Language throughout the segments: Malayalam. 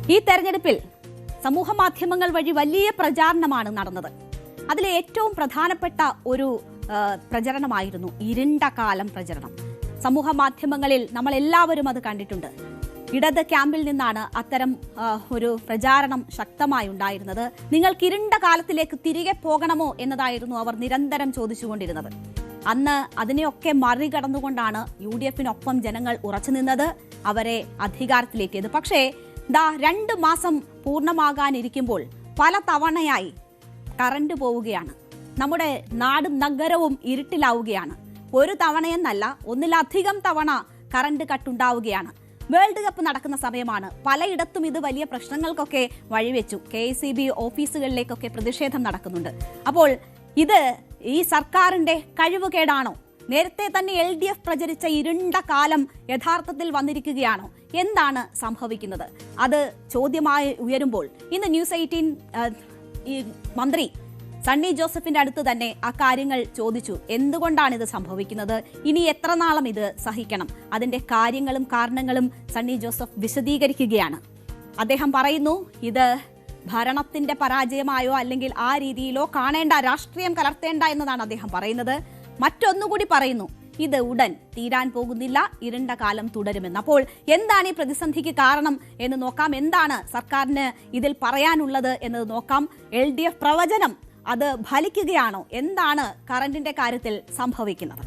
ഈ തെരഞ്ഞെടുപ്പിൽ സമൂഹ മാധ്യമങ്ങൾ വഴി വലിയ പ്രചാരണമാണ് നടന്നത്. അതിലെ ഏറ്റവും പ്രധാനപ്പെട്ട ഒരു പ്രചരണമായിരുന്നു ഇരുണ്ട കാലം പ്രചരണം. സമൂഹ മാധ്യമങ്ങളിൽ നമ്മൾ എല്ലാവരും അത് കണ്ടിട്ടുണ്ട്. ഇടത് ക്യാമ്പിൽ നിന്നാണ് അത്തരം ഒരു പ്രചാരണം ശക്തമായി ഉണ്ടായിരുന്നത്. നിങ്ങൾക്ക് ഇരുണ്ട കാലത്തിലേക്ക് തിരികെ പോകണമോ എന്നതായിരുന്നു അവർ നിരന്തരം ചോദിച്ചുകൊണ്ടിരുന്നത്. അന്ന് അതിനെയൊക്കെ മറികടന്നുകൊണ്ടാണ് UDF-നൊപ്പം ജനങ്ങൾ ഉറച്ചുനിന്നത്, അവരെ അധികാരത്തിലെത്തിയത്. പക്ഷേ 2 മാസം പൂർണ്ണമാകാനിരിക്കുമ്പോൾ പല തവണയായി കറണ്ട് പോവുകയാണ്. നമ്മുടെ നാടും നഗരവും ഇരുട്ടിലാവുകയാണ്. ഒരു തവണയെന്നല്ല, ഒന്നിലധികം തവണ കറണ്ട് കട്ടുണ്ടാവുകയാണ്. വേൾഡ് കപ്പ് നടക്കുന്ന സമയമാണ്. പലയിടത്തും ഇത് വലിയ പ്രശ്നങ്ങൾക്കൊക്കെ വഴിവെച്ചു. KSEB ഓഫീസുകളിലേക്കൊക്കെ പ്രതിഷേധം നടക്കുന്നുണ്ട്. അപ്പോൾ ഇത് ഈ സർക്കാരിന്റെ കഴിവുകേടാണോ? നേരത്തെ തന്നെ LDF പ്രചരിച്ച ഇരുണ്ട കാലം യഥാർത്ഥത്തിൽ വന്നിരിക്കുകയാണോ? എന്താണ് സംഭവിക്കുന്നത്? അത് ചോദ്യമായി ഉയരുമ്പോൾ ഇന്ന് ന്യൂസ് 18 ഈ മന്ത്രി സണ്ണി ജോസഫിന്റെ അടുത്ത് തന്നെ ആ കാര്യങ്ങൾ ചോദിച്ചു. എന്തുകൊണ്ടാണ് ഇത് സംഭവിക്കുന്നത്? ഇനി എത്ര നാളും ഇത് സഹിക്കണം? അതിന്റെ കാര്യങ്ങളും കാരണങ്ങളും സണ്ണി ജോസഫ് വിശദീകരിക്കുകയാണ്. അദ്ദേഹം പറയുന്നു, ഇത് ഭരണത്തിന്റെ പരാജയമായോ അല്ലെങ്കിൽ ആ രീതിയിലോ കാണേണ്ട, രാഷ്ട്രീയം കലർത്തേണ്ട എന്നതാണ് അദ്ദേഹം പറയുന്നത്. മറ്റൊന്നുകൂടി പറയുന്നു, ഇത് ഉടൻ തീരാൻ പോകുന്നില്ല, ഇരുണ്ട കാലം തുടരുമെന്ന്. അപ്പോൾ എന്താണ് ഈ പ്രതിസന്ധിക്ക് കാരണം എന്ന് നോക്കാം. എന്താണ് സർക്കാരിന് ഇതിൽ പറയാനുള്ളത് എന്നത് നോക്കാം. LDF പ്രവചനം അത് ഫലിക്കുകയാണോ? എന്താണ് കറണ്ടിന്റെ കാര്യത്തിൽ സംഭവിക്കുന്നത്?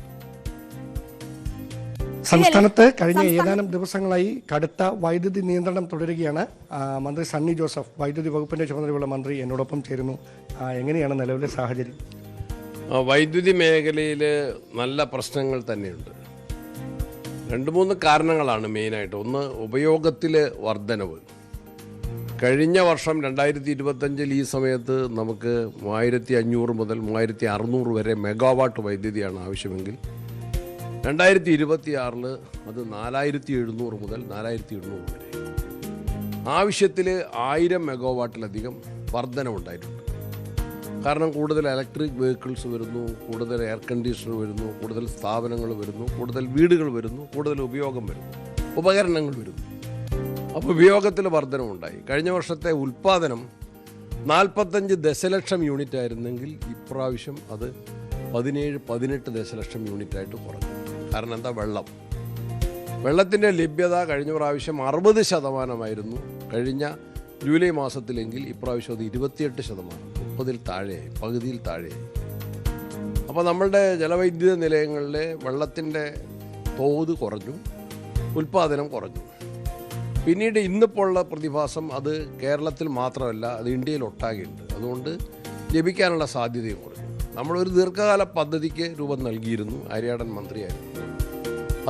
സംസ്ഥാനത്ത് കഴിഞ്ഞ ഏതാനും ദിവസങ്ങളായി കടുത്ത വൈദ്യുതി നിയന്ത്രണം തുടരുകയാണ്. മന്ത്രി സണ്ണി ജോസഫ്, വൈദ്യുതി വകുപ്പിന്റെ ചുമതലയുള്ള മന്ത്രി, എന്നോടൊപ്പം ചേരുന്നു. എങ്ങനെയാണ് നിലവിലെ സാഹചര്യം? വൈദ്യുതി മേഖലയിൽ നല്ല പ്രശ്നങ്ങൾ തന്നെയുണ്ട്. 2-3 കാരണങ്ങളാണ് മെയിനായിട്ട്. ഒന്ന്, ഉപയോഗത്തിൽ വർധനവ്. കഴിഞ്ഞ വർഷം 2025 ഈ സമയത്ത് നമുക്ക് 1500 മുതൽ 3600 വരെ മെഗാവാട്ട് വൈദ്യുതിയാണ് ആവശ്യമെങ്കിൽ 2026 അത് 4700 മുതൽ 4800 വരെ ആവശ്യത്തിൽ 1000 മെഗാവാട്ടിലധികം വർധനവുണ്ടായിട്ടുണ്ട്. കാരണം കൂടുതൽ ഇലക്ട്രിക് വെഹിക്കിൾസ് വരുന്നു, കൂടുതൽ എയർ കണ്ടീഷണർ വരുന്നു, കൂടുതൽ സ്ഥാപനങ്ങൾ വരുന്നു, കൂടുതൽ വീടുകൾ വരുന്നു, കൂടുതൽ ഉപയോഗം വരുന്നു, ഉപകരണങ്ങൾ വരുന്നു. അപ്പോൾ ഉപയോഗത്തിൽ വർധനവുണ്ടായി. കഴിഞ്ഞ വർഷത്തെ ഉൽപ്പാദനം 45 ദശലക്ഷം യൂണിറ്റ് ആയിരുന്നെങ്കിൽ ഇപ്രാവശ്യം അത് 17-18 ദശലക്ഷം യൂണിറ്റായിട്ട് കുറഞ്ഞു. കാരണം എന്താ? വെള്ളത്തിൻ്റെ ലഭ്യത കഴിഞ്ഞ പ്രാവശ്യം 60% കഴിഞ്ഞ ജൂലൈ മാസത്തിലെങ്കിൽ ഇപ്രാവശ്യം അത് 28%, 30-ൽ താഴെയായി, പകുതിയിൽ താഴെയായി. അപ്പോൾ നമ്മളുടെ ജലവൈദ്യുത നിലയങ്ങളിലെ വെള്ളത്തിൻ്റെ തോത് കുറഞ്ഞു, ഉൽപ്പാദനം കുറഞ്ഞു. പിന്നീട് ഇന്നിപ്പോൾ ഉള്ള പ്രതിഭാസം അത് കേരളത്തിൽ മാത്രമല്ല, അത് ഇന്ത്യയിൽ ഒട്ടാകെയുണ്ട്. അതുകൊണ്ട് ലഭിക്കാനുള്ള സാധ്യതയും കുറഞ്ഞു. നമ്മളൊരു ദീർഘകാല പദ്ധതിക്ക് രൂപം നൽകിയിരുന്നു, ആര്യാടൻ മന്ത്രിയായിരുന്നു.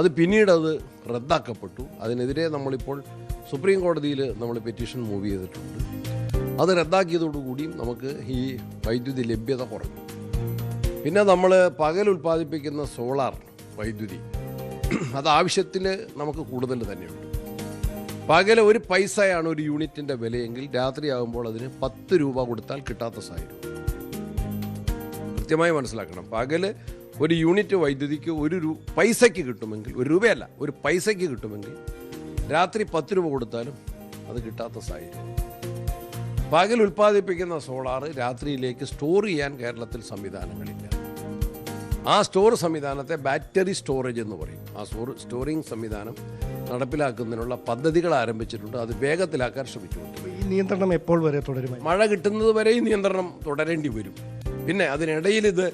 അത് പിന്നീട് അത് റദ്ദാക്കപ്പെട്ടു. അതിനെതിരെ നമ്മളിപ്പോൾ സുപ്രീം കോടതിയിൽ നമ്മൾ പെറ്റീഷൻ മൂവ് ചെയ്തിട്ടുണ്ട്. അത് റദ്ദാക്കിയതോടുകൂടിയും നമുക്ക് ഈ വൈദ്യുതി ലഭ്യത കുറഞ്ഞു. പിന്നെ നമ്മൾ പകൽ ഉൽപ്പാദിപ്പിക്കുന്ന സോളാർ വൈദ്യുതി അത് ആവശ്യത്തിൽ നമുക്ക് കൂടുതൽ തന്നെയുണ്ട്. പകൽ 1 പൈസയാണ് ഒരു യൂണിറ്റിൻ്റെ വിലയെങ്കിൽ രാത്രിയാകുമ്പോൾ അതിന് 10 രൂപ കൊടുത്താൽ കിട്ടാത്ത സാഹചര്യം കൃത്യമായി മനസ്സിലാക്കണം. പകൽ ഒരു യൂണിറ്റ് വൈദ്യുതിക്ക് 1 പൈസയ്ക്ക് കിട്ടുമെങ്കിൽ, 1 രൂപയല്ല, 1 പൈസയ്ക്ക് കിട്ടുമെങ്കിൽ രാത്രി 10 രൂപ കൊടുത്താലും അത് കിട്ടാത്ത സാഹചര്യം. പകൽ ഉൽപ്പാദിപ്പിക്കുന്ന സോളാർ രാത്രിയിലേക്ക് സ്റ്റോർ ചെയ്യാൻ കേരളത്തിൽ സംവിധാനങ്ങളില്ല. ആ സ്റ്റോർ സംവിധാനത്തെ ബാറ്ററി സ്റ്റോറേജ് എന്ന് പറയും. ആ സ്റ്റോറിംഗ് സംവിധാനം നടപ്പിലാക്കുന്നതിനുള്ള പദ്ധതികൾ ആരംഭിച്ചിട്ടുണ്ട്. അത് വേഗത്തിലാക്കാൻ ശ്രമിച്ചുകൊണ്ട് ഈ നിയന്ത്രണം എപ്പോൾ വരെ തുടരും? മഴ കിട്ടുന്നത് വരെ ഈ നിയന്ത്രണം തുടരേണ്ടി വരും. പിന്നെ അതിനിടയിൽ ഇത്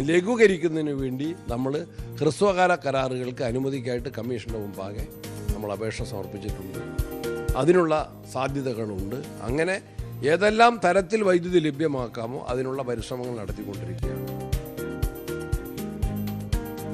ലഘൂകരിക്കുന്നതിന് വേണ്ടി നമ്മൾ ഹ്രസ്വകാല കരാറുകൾക്ക് അനുമതിക്കായിട്ട് കമ്മീഷൻ്റെ മുമ്പാകെ നമ്മൾ അപേക്ഷ സമർപ്പിച്ചിട്ടുണ്ട്. അതിനുള്ള സാധ്യതകളുണ്ട്. അങ്ങനെ ഏതെല്ലാം തരത്തിൽ വൈദ്യുതി ലഭ്യമാക്കാമോ അതിനുള്ള പരിശ്രമങ്ങൾ നടത്തിക്കൊണ്ടിരിക്കുകയാണ്.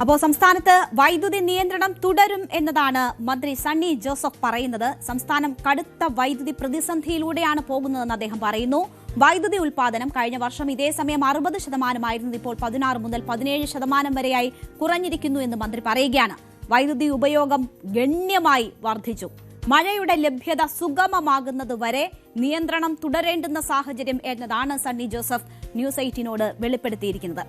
അപ്പോൾ സംസ്ഥാനത്ത് വൈദ്യുതി നിയന്ത്രണം തുടരും എന്നതാണ് മന്ത്രി സണ്ണി ജോസഫ് പറയുന്നത്. സംസ്ഥാനം കടുത്ത വൈദ്യുതി പ്രതിസന്ധിയിലൂടെയാണ് പോകുന്നതെന്ന് അദ്ദേഹം പറയുന്നു. വൈദ്യുതി ഉൽപ്പാദനം കഴിഞ്ഞ വർഷം ഇതേ സമയം 60% ഇപ്പോൾ 16 മുതൽ 17% വരെയായി കുറഞ്ഞിരിക്കുന്നു എന്ന് മന്ത്രി പറയുകയാണ്. വൈദ്യുതി ഉപയോഗം ഗണ്യമായി വർദ്ധിച്ചു. മഴയുടെ ലഭ്യത സുഗമമാകുന്നതുവരെ നിയന്ത്രണം തുടരേണ്ടുന്ന സാഹചര്യം എന്നതാണ് സണ്ണി ജോസഫ് ന്യൂസ് 18നോട് വെളിപ്പെടുത്തിയിരിക്കുന്നത്.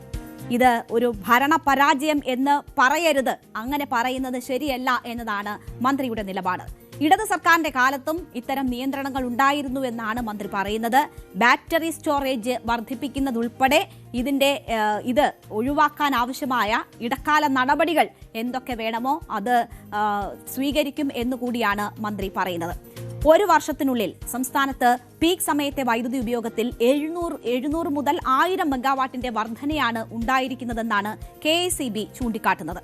ഇത് ഒരു ഭരണപരാജയം എന്ന് പറയരുത്, അങ്ങനെ പറയുന്നത് ശരിയല്ല എന്നതാണ് മന്ത്രിയുടെ നിലപാട്. ഇടത് സർക്കാരിന്റെ കാലത്തും ഇത്തരം നിയന്ത്രണങ്ങൾ ഉണ്ടായിരുന്നു എന്നാണ് മന്ത്രി പറയുന്നത്. ബാറ്ററി സ്റ്റോറേജ് വർദ്ധിപ്പിക്കുന്നതുൾപ്പെടെ ഇത് ഒഴിവാക്കാൻ ആവശ്യമായ ഇടക്കാല നടപടികൾ എന്തൊക്കെ വേണമോ അത് സ്വീകരിക്കും എന്നുകൂടിയാണ് മന്ത്രി പറയുന്നത്. ഒരു വർഷത്തിനുള്ളിൽ സംസ്ഥാനത്ത് പീക്ക് സമയത്തെ വൈദ്യുതി ഉപയോഗത്തിൽ 700 മുതൽ 1000 മെഗാവാട്ടിന്റെ വർധനയാണ് ഉണ്ടായിരിക്കുന്നതെന്നാണ് KECB ചൂണ്ടിക്കാട്ടുന്നത്.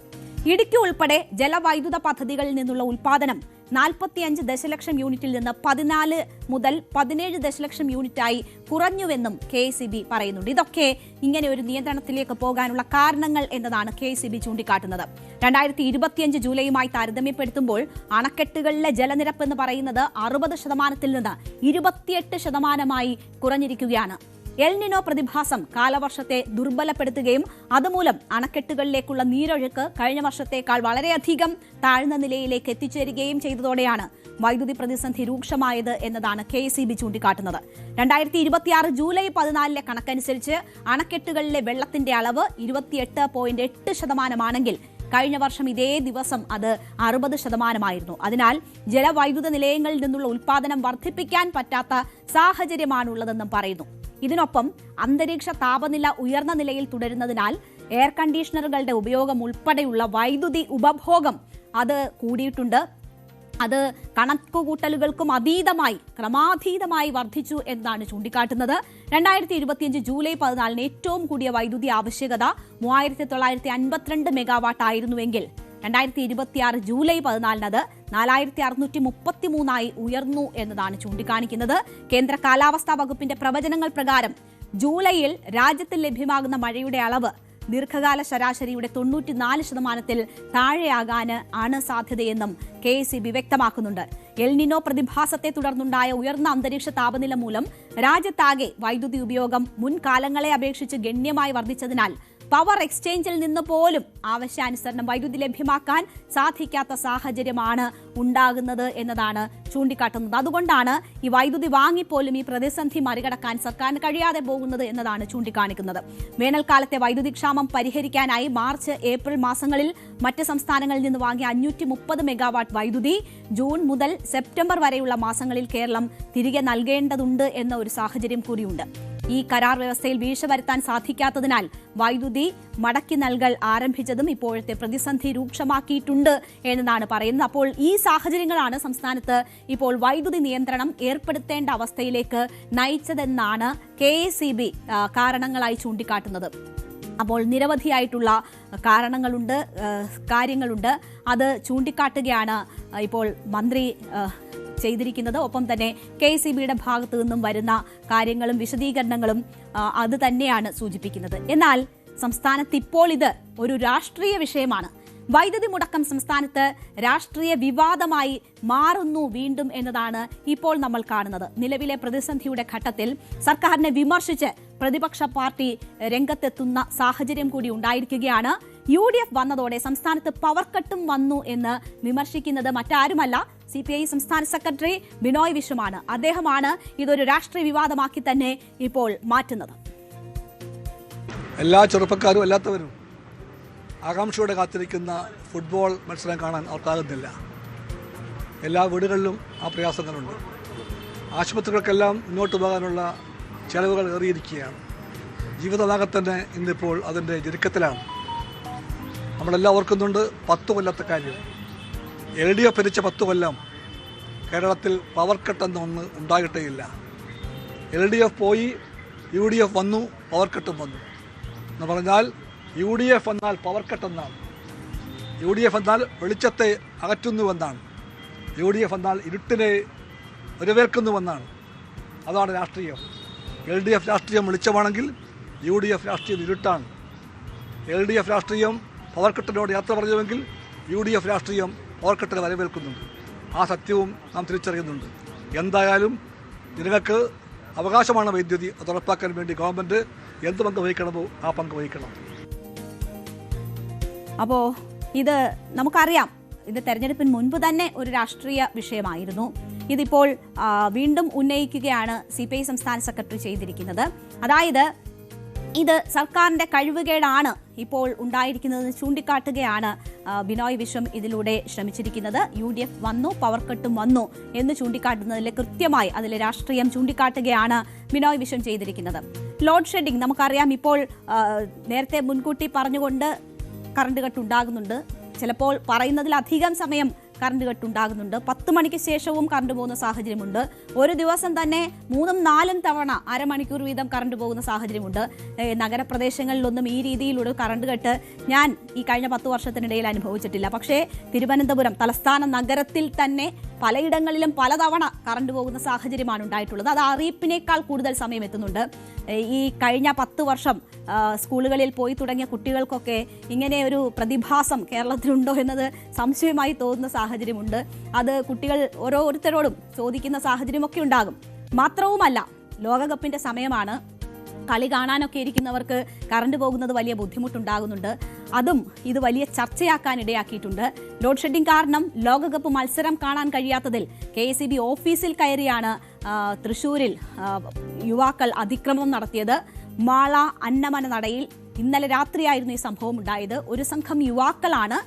ഇടുക്കി ഉൾപ്പെടെ ജലവൈദ്യുത പദ്ധതികളിൽ നിന്നുള്ള ഉൽപാദനം 45 ദശലക്ഷം യൂണിറ്റിൽ നിന്ന് 14 മുതൽ 17 ദശലക്ഷം യൂണിറ്റായി കുറഞ്ഞുവെന്നും KECB പറയുന്നുണ്ട്. ഇതൊക്കെ ഇങ്ങനെ ഒരു നിയന്ത്രണത്തിലേക്ക് പോകാനുള്ള കാരണങ്ങൾ എന്നതാണ് KECB ചൂണ്ടിക്കാട്ടുന്നത്. 2025 ജൂലൈയുമായി താരതമ്യപ്പെടുത്തുമ്പോൾ അണക്കെട്ടുകളിലെ ജലനിരപ്പ് എന്ന് പറയുന്നത് 60% നിന്ന് 28% കുറഞ്ഞിരിക്കുകയാണ്. എൽ നിനോ പ്രതിഭാസം കാലവർഷത്തെ ദുർബലപ്പെടുത്തുകയും അതുമൂലം അണക്കെട്ടുകളിലേക്കുള്ള നീരൊഴുക്ക് കഴിഞ്ഞ വർഷത്തേക്കാൾ വളരെയധികം താഴ്ന്ന നിലയിലേക്ക് എത്തിച്ചേരുകയും ചെയ്തതോടെയാണ് വൈദ്യുതി പ്രതിസന്ധി രൂക്ഷമായത് എന്നതാണ് KECB ചൂണ്ടിക്കാട്ടുന്നത്. 2026 ജൂലൈ 14 കണക്കനുസരിച്ച് അണക്കെട്ടുകളിലെ വെള്ളത്തിന്റെ അളവ് 28.8% കഴിഞ്ഞ വർഷം ഇതേ ദിവസം അത് 60%. അതിനാൽ ജലവൈദ്യുത നിലയങ്ങളിൽ നിന്നുള്ള ഉൽപാദനം വർദ്ധിപ്പിക്കാൻ പറ്റാത്ത സാഹചര്യമാണുള്ളതെന്നും പറയുന്നു. ഇതിനൊപ്പം അന്തരീക്ഷ താപനില ഉയർന്ന നിലയിൽ തുടരുന്നതിനാൽ എയർ കണ്ടീഷണറുകളുടെ ഉപയോഗം ഉൾപ്പെടെയുള്ള വൈദ്യുതി ഉപഭോഗം അത് കൂടിയിട്ടുണ്ട്. അത് കണക്കുകൂട്ടലുകൾക്കും ക്രമാതീതമായി വർദ്ധിച്ചു എന്നാണ് ചൂണ്ടിക്കാട്ടുന്നത്. 2025 ജൂലൈ 14 ഏറ്റവും കൂടിയ വൈദ്യുതി ആവശ്യകത 3952 മെഗാവാട്ട് ആയിരുന്നുവെങ്കിൽ 2026 ജൂലൈ 14 അത് 4633 ഉയർന്നു എന്നതാണ് ചൂണ്ടിക്കാണിക്കുന്നത്. കേന്ദ്ര കാലാവസ്ഥാ വകുപ്പിന്റെ പ്രവചനങ്ങൾ പ്രകാരം ജൂലൈയിൽ രാജ്യത്തിൽ ലഭ്യമാകുന്ന മഴയുടെ അളവ് ദീർഘകാല ശരാശരിയുടെ 94% താഴെയാകാൻ ആണ് സാധ്യതയെന്നും KECB വ്യക്തമാക്കുന്നുണ്ട്. എൽ നിനോ പ്രതിഭാസത്തെ തുടർന്നുണ്ടായ ഉയർന്ന അന്തരീക്ഷ താപനില മൂലം രാജ്യത്താകെ വൈദ്യുതി ഉപയോഗം മുൻകാലങ്ങളെ അപേക്ഷിച്ച് ഗണ്യമായി വർദ്ധിച്ചതിനാൽ പവർ എക്സ്ചേഞ്ചിൽ നിന്ന് പോലും ആവശ്യാനുസരണം വൈദ്യുതി ലഭ്യമാക്കാൻ സാധിക്കാത്ത സാഹചര്യമാണ് ഉണ്ടാകുന്നത് എന്നതാണ് ചൂണ്ടിക്കാട്ടുന്നത്. അതുകൊണ്ടാണ് ഈ വൈദ്യുതി വാങ്ങിപ്പോലും ഈ പ്രതിസന്ധി മറികടക്കാൻ സർക്കാരിന് കഴിയാതെ പോകുന്നത് എന്നതാണ് ചൂണ്ടിക്കാണിക്കുന്നത്. വേനൽക്കാലത്തെ വൈദ്യുതി ക്ഷാമം പരിഹരിക്കാനായി മാർച്ച് ഏപ്രിൽ മാസങ്ങളിൽ മറ്റ് സംസ്ഥാനങ്ങളിൽ നിന്ന് വാങ്ങിയ 530 മെഗാവാട്ട് വൈദ്യുതി ജൂൺ മുതൽ സെപ്റ്റംബർ വരെയുള്ള മാസങ്ങളിൽ കേരളം തിരികെ നൽകേണ്ടതുണ്ട് എന്ന ഒരു സാഹചര്യം കൂടിയുണ്ട്. ഈ കരാർ വ്യവസ്ഥയിൽ വീഴ്ച വരുത്താൻ സാധിക്കാത്തതിനാൽ വൈദ്യുതി മടക്കി നൽകൽ ആരംഭിച്ചതും ഇപ്പോഴത്തെ പ്രതിസന്ധി രൂക്ഷമാക്കിയിട്ടുണ്ട് എന്നതാണ് പറയുന്നത്. അപ്പോൾ ഈ സാഹചര്യങ്ങളാണ് സംസ്ഥാനത്ത് ഇപ്പോൾ വൈദ്യുതി നിയന്ത്രണം ഏർപ്പെടുത്തേണ്ട അവസ്ഥയിലേക്ക് നയിച്ചതെന്നാണ് KECB കാരണങ്ങളായി ചൂണ്ടിക്കാട്ടുന്നത്. അപ്പോൾ നിരവധിയായിട്ടുള്ള കാര്യങ്ങളുണ്ട്. അത് ചൂണ്ടിക്കാട്ടുകയാണ് ഇപ്പോൾ മന്ത്രി ചെയ്തിരിക്കുന്നത്. ഒപ്പം തന്നെ KECBയുടെ ഭാഗത്തു നിന്നും വരുന്ന കാര്യങ്ങളും വിശദീകരണങ്ങളും അത് തന്നെയാണ് സൂചിപ്പിക്കുന്നത്. എന്നാൽ സംസ്ഥാനത്ത് ഇപ്പോൾ ഇത് ഒരു രാഷ്ട്രീയ വിഷയമാണ്. വൈദ്യുതി മുടക്കം സംസ്ഥാനത്ത് രാഷ്ട്രീയ വിവാദമായി മാറുന്നു വീണ്ടും എന്നതാണ് ഇപ്പോൾ നമ്മൾ കാണുന്നത്. നിലവിലെ പ്രതിസന്ധിയുടെ ഘട്ടത്തിൽ സർക്കാരിനെ വിമർശിച്ച് പ്രതിപക്ഷ പാർട്ടി രംഗത്തെത്തുന്ന സാഹചര്യം കൂടി ഉണ്ടായിരിക്കുകയാണ്. UDF വന്നതോടെ സംസ്ഥാനത്ത് പവർ കട്ടും വന്നു എന്ന് വിമർശിക്കുന്നത് മറ്റാരുമല്ല, CPI സംസ്ഥാന സെക്രട്ടറി ബിനോയ് വിശ്വമാണ്. അദ്ദേഹമാണ് ഇതൊരു രാഷ്ട്രീയ വിവാദമാക്കി തന്നെ ഇപ്പോൾ മാറ്റുന്നത്. എല്ലാ ചെറുപ്പക്കാരും അല്ലാത്തവരും ആകാംക്ഷയോടെ കാത്തിരിക്കുന്ന ഫുട്ബോൾ മത്സരം കാണാൻ അവർക്കാകുന്നില്ല. എല്ലാ വീടുകളിലും ആ പ്രയാസങ്ങളുണ്ട്. ആശുപത്രികൾക്കെല്ലാം മുന്നോട്ട് പോകാനുള്ള ചെലവുകൾ ഏറിയിരിക്കുകയാണ്. ജീവിതമാകെ തന്നെ ഇന്നിപ്പോൾ അതിൻ്റെ ഞെരുക്കത്തിലാണ്. നമ്മളെല്ലാം ഓർക്കുന്നുണ്ട് 10 കൊല്ലത്തെ കാര്യം. LDF ഭരിച്ച 10 കൊല്ലം കേരളത്തിൽ പവർ കട്ടെന്ന ഒന്ന് ഉണ്ടായിട്ടേയില്ല. LDF പോയി, UDF വന്നു, പവർ കട്ടും വന്നു എന്ന് പറഞ്ഞാൽ UDF എന്നാൽ പവർ കട്ടെന്നാണ്. UDF എന്നാൽ വെളിച്ചത്തെ അകറ്റുന്നുവെന്നാണ്. UDF എന്നാൽ ഇരുട്ടിനെ വരവേൽക്കുന്നുവെന്നാണ്. അതാണ് രാഷ്ട്രീയം. LDF രാഷ്ട്രീയം വെളിച്ചമാണെങ്കിൽ UDF രാഷ്ട്രീയം ഇരുട്ടാണ്. LDF രാഷ്ട്രീയം പവർ കട്ടിനോട് യാത്ര പറഞ്ഞുവെങ്കിൽ UDF രാഷ്ട്രീയം പവർ കട്ടിനെ വരവേൽക്കുന്നുണ്ട്. ആ സത്യവും നാം തിരിച്ചറിയുന്നുണ്ട്. എന്തായാലും ജനങ്ങൾക്ക് അവകാശമാണ് വൈദ്യുതി. അത് ഉറപ്പാക്കാൻ വേണ്ടി ഗവൺമെൻറ് എന്ത് പങ്ക് വഹിക്കണമോ ആ പങ്ക് വഹിക്കണം. അപ്പോൾ ഇത് നമുക്കറിയാം, ഇത് തെരഞ്ഞെടുപ്പിന് മുൻപ് തന്നെ ഒരു രാഷ്ട്രീയ വിഷയമായിരുന്നു. ഇതിപ്പോൾ വീണ്ടും ഉന്നയിക്കുകയാണ് CPI സംസ്ഥാന സെക്രട്ടറി ചെയ്തിരിക്കുന്നത്. അതായത് ഇത് സർക്കാരിന്റെ കഴിവുകേടാണ് ഇപ്പോൾ ഉണ്ടായിരിക്കുന്നതെന്ന് ചൂണ്ടിക്കാട്ടുകയാണ് ബിനോയ് വിശ്വം ഇതിലൂടെ ശ്രമിച്ചിരിക്കുന്നത്. UDF വന്നു, പവർ കട്ടും വന്നു എന്ന് ചൂണ്ടിക്കാട്ടുന്നതിൽ കൃത്യമായി അതിലെ രാഷ്ട്രീയം ചൂണ്ടിക്കാട്ടുകയാണ് ബിനോയ് വിശ്വം ചെയ്തിരിക്കുന്നത്. ലോഡ് ഷെഡിംഗ് നമുക്കറിയാം. ഇപ്പോൾ നേരത്തെ മുൻകൂട്ടി പറഞ്ഞുകൊണ്ട് കറണ്ട് കട്ടുണ്ടാകുന്നുണ്ട്. ചിലപ്പോൾ പറയുന്നതിലധികം സമയം കറണ്ട് കട്ടുണ്ടാകുന്നുണ്ട്. 10 മണിക്ക് ശേഷവും കറണ്ട് പോകുന്ന സാഹചര്യമുണ്ട്. ഒരു ദിവസം തന്നെ 3-4 തവണ അരമണിക്കൂർ വീതം കറണ്ട് പോകുന്ന സാഹചര്യമുണ്ട്. നഗരപ്രദേശങ്ങളിലൊന്നും ഈ രീതിയിലൂടെ കറണ്ട് കട്ട് ഞാൻ ഈ കഴിഞ്ഞ 10 വർഷത്തിനിടയിൽ അനുഭവിച്ചിട്ടില്ല. പക്ഷേ തിരുവനന്തപുരം തലസ്ഥാന നഗരത്തിൽ തന്നെ പലയിടങ്ങളിലും പലതവണ കറണ്ട് പോകുന്ന സാഹചര്യമാണ് ഉണ്ടായിട്ടുള്ളത്. അത് അറിയിപ്പിനേക്കാൾ കൂടുതൽ സമയം എത്തുന്നുണ്ട്. ഈ കഴിഞ്ഞ 10 വർഷം സ്കൂളുകളിൽ പോയി തുടങ്ങിയ കുട്ടികൾക്കൊക്കെ ഇങ്ങനെ ഒരു പ്രതിഭാസം കേരളത്തിലുണ്ടോ എന്നത് സംശയമായി തോന്നുന്ന സാഹചര്യമുണ്ട്. അത് കുട്ടികൾ ഓരോരുത്തരോടും ചോദിക്കുന്ന സാഹചര്യമൊക്കെ ഉണ്ടാകും. മാത്രവുമല്ല, ലോകകപ്പിന്റെ സമയമാണ്. കളി കാണാനൊക്കെ ഇരിക്കുന്നവർക്ക് കറണ്ട് പോകുന്നത് വലിയ ബുദ്ധിമുട്ടുണ്ടാകുന്നുണ്ട്. അതും ഇത് വലിയ ചർച്ചയാക്കാൻ ഇടയാക്കിയിട്ടുണ്ട്. ലോഡ് ഷെഡിംഗ് കാരണം ലോകകപ്പ് മത്സരം കാണാൻ കഴിയാത്തതിൽ KSEB ഓഫീസിൽ കയറിയാണ് തൃശ്ശൂരിൽ യുവാക്കൾ അതിക്രമം നടത്തിയത്. മാള അന്നമന നടയിൽ ഇന്നലെ രാത്രിയായിരുന്നു ഈ സംഭവം ഉണ്ടായത്. ഒരു സംഘം യുവാക്കളാണ്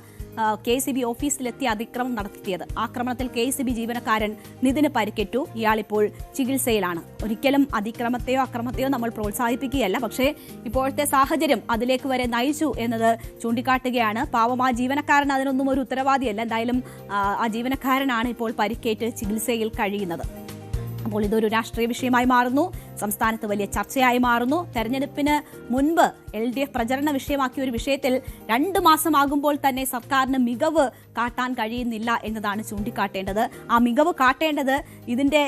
KSEB ഓഫീസിലെത്തി അതിക്രമം നടത്തിയത്. ആക്രമണത്തിൽ KSEB ജീവനക്കാരൻ നിതിന് പരിക്കേറ്റു. ഇയാളിപ്പോൾ ചികിത്സയിലാണ്. ഒരിക്കലും അതിക്രമത്തെയോ അക്രമത്തെയോ നമ്മൾ പ്രോത്സാഹിപ്പിക്കുകയല്ല. പക്ഷേ ഇപ്പോഴത്തെ സാഹചര്യം അതിലേക്ക് വരെ നയിച്ചു എന്നത് ചൂണ്ടിക്കാട്ടുകയാണ്. പാവം ആ ജീവനക്കാരൻ അതിനൊന്നും ഒരു ഉത്തരവാദിയല്ല. എന്തായാലും ആ ജീവനക്കാരനാണ് ഇപ്പോൾ പരിക്കേറ്റ് ചികിത്സയിൽ കഴിയുന്നത്. അപ്പോൾ ഇതൊരു രാഷ്ട്രീയ വിഷയമായി മാറുന്നു. സംസ്ഥാനത്ത് വലിയ ചർച്ചയായി മാറുന്നു. തെരഞ്ഞെടുപ്പിന് മുൻപ് LDF പ്രചരണ വിഷയമാക്കിയ ഒരു വിഷയത്തിൽ 2 മാസമാകുമ്പോൾ തന്നെ സർക്കാരിന് മികവ് കാട്ടാൻ കഴിയുന്നില്ല എന്നതാണ് ചൂണ്ടിക്കാട്ടേണ്ടത്. ആ മികവ് കാട്ടേണ്ടത് ഇതിന്റെ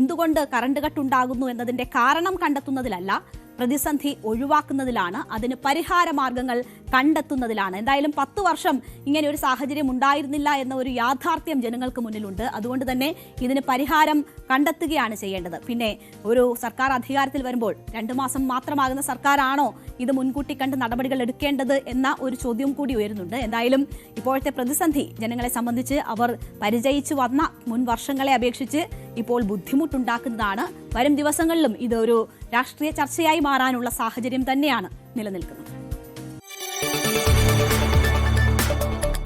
എന്തുകൊണ്ട് കറണ്ട് കട്ടുണ്ടാകുന്നു എന്നതിന്റെ കാരണം കണ്ടെത്തുന്നതിലല്ല, പ്രതിസന്ധി ഒഴിവാക്കുന്നതിലാണ്, അതിന് പരിഹാര മാർഗങ്ങൾ കണ്ടെത്തുന്നതിലാണ്. എന്തായാലും 10 വർഷം ഇങ്ങനെ ഒരു സാഹചര്യം ഉണ്ടായിരുന്നില്ല എന്ന ഒരു യാഥാർത്ഥ്യം ജനങ്ങൾക്ക് മുന്നിലുണ്ട്. അതുകൊണ്ട് തന്നെ ഇതിന് പരിഹാരം കണ്ടെത്തുകയാണ് ചെയ്യേണ്ടത്. പിന്നെ ഒരു സർക്കാർ അധികാരത്തിൽ വരുമ്പോൾ 2 മാസം മാത്രമാകുന്ന സർക്കാരാണോ ഇത് മുൻകൂട്ടി കണ്ട് നടപടികൾ എടുക്കേണ്ടത് എന്ന ഒരു ചോദ്യം കൂടി ഉയരുന്നുണ്ട്. എന്തായാലും ഇപ്പോഴത്തെ പ്രതിസന്ധി ജനങ്ങളെ സംബന്ധിച്ച് അവർ പരിചയിച്ചു വന്ന മുൻ വർഷങ്ങളെ അപേക്ഷിച്ച് ഇപ്പോൾ ബുദ്ധിമുട്ടുണ്ടാക്കുന്നതാണ്. വരും ദിവസങ്ങളിലും ഇതൊരു രാഷ്ട്രീയ ചർച്ചയായി മാറാനുള്ള സാഹചര്യം തന്നെയാണ് നിലനിൽക്കുന്നത്.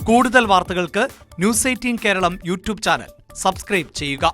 കൂടുതൽ വാർത്തകൾക്ക് News 18 Keralam YouTube channel subscribe ചെയ്യുക.